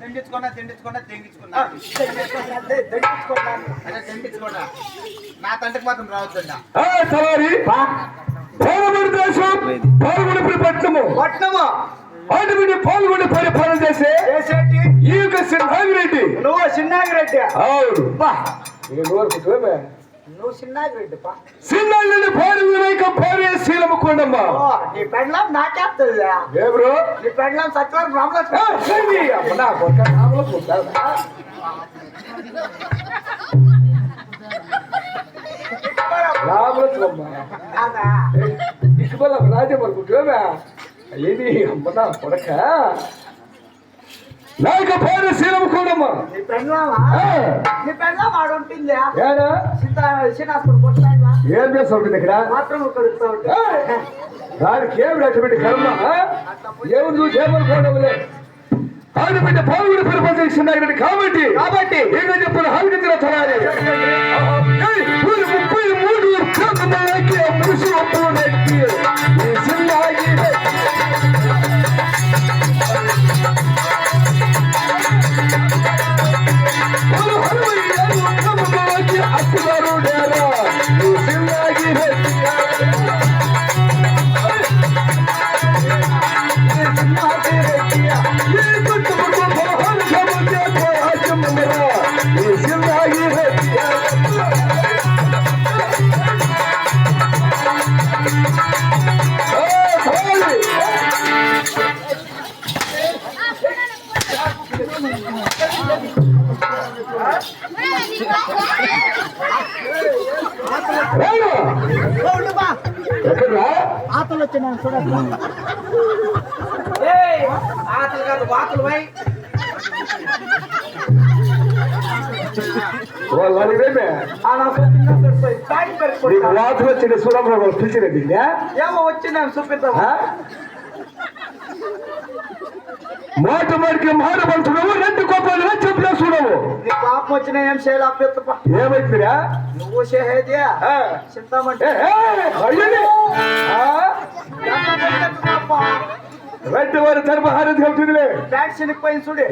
తిండించుకున్నా నా తండ్రికి మాత్రం రావద్దండి. పట్నము ఆడబిడ్డ పాల్గొని పరిపాలన చేసేటి ఈ యొక్క సిన్నాగిరెడ్డి. నువ్వు సిన్నాగిరెడ్డి? అవును. నువ్వు సిన్నాగిరెడ్డి సిన్నాగిరెడ్డి భార్య వినాయక భార్య శీలముకోండమ్మ. నీ పెండ్లం నాకేస్తుంది. ఎవరు? నీ పెండ్లం సత్యవారం రామలక్ష్మి. రామలక్ష్మమ్మ ఇసుబల్ల రాజమనుకుంటున్నా ఏది అమ్మనా కొడక నాయక భార్య శీలముకోండమ్మా. నీ పెండ్లామా? నీ పెండ్లం ఆడు ఉంటుంది. ఏం చేస్తా ఉంటుంది ఇక్కడ? దానికి ఏం పెట్టి కర్మ ఎవరు చూసి ఏమనుకోవడంలే. ఆడబిడ్డ పాల్గొని పరిపాలన కాబట్టి ఏదో చెప్పిన హాలిగిన తయారీ 进来，说点什么？ఆతలు కాదు వాతలు వై వాళ్ళు అడిగేమే అలా సొంతంగా సరిపోయి టైం పెట్టుకోండి. నీకు వాతలు వచ్చిన సూరంలో పిలిచినది ఏమో వచ్చినాను చూపిద్దాం. మాట మడికి మాడబడుతున్నావు, రెండు కోపాలుగా చెప్పినా చూడవు. నీ పాపం వచ్చినా ఏం చేయాలి అభ్యర్థ ఏమైతుందిరా? నువ్వు చేసేది చింతామంటే రెండు వారి తరపు హారతి అవుతుందిలే. బ్యాట్ చినికిపోయింది చూడు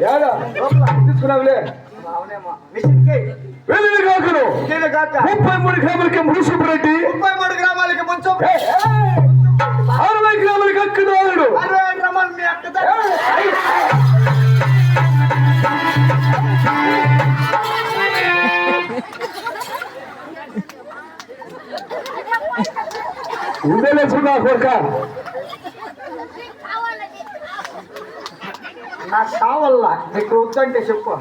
తీసుకున్నావులే. వెళ్ళి కాకును 33 గ్రామాలకి మున్సిపాలిటీ, 33 గ్రామాలకి ముంచు, 60 గ్రామాలకి అక్కదాడు, 60 గ్రామాలు మీ అక్కదా. ఉండలే చూడా కొడుక, నాకు కావాలా నీకు వద్దంటే చెప్పు.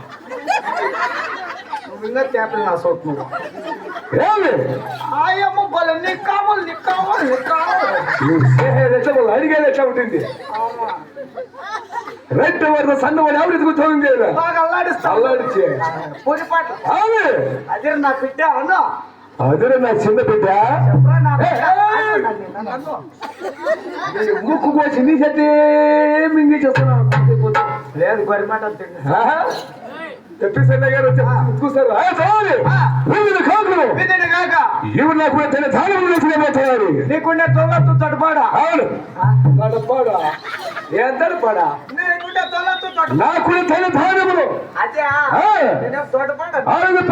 నువ్వు ఇంకా చేపలు నా సోపు నువ్వు ఆయమ్మ బల నీకు కావాలి నీకు కావాలి నీకు కావాలి అడిగేది ఎట్లా ఉంటుంది? రెండు వరకు సన్నవాడు ఎవరు ఎదుగుతుంది బాగా అల్లాడిస్తా అల్లాడిచ్చే పూరిపాట అదే నా బిడ్డ అన్నా, అదే నా చిన్న బిడ్డ. ముక్కు కోసి నీ చేతే మింగి చేస్తున్నావు. లేదు గరిమాట తెప్పిసన్న గారు చూస్తారు ఇవి నాకు తయారు నీకుండే తొలత్తు తడపాడా? అవును తడపాడా ఏం తడపాడా? నీకుండే తొలత్తు నాకు తన ధాన్యములు అదే తోటపాడా ఆరోగ్య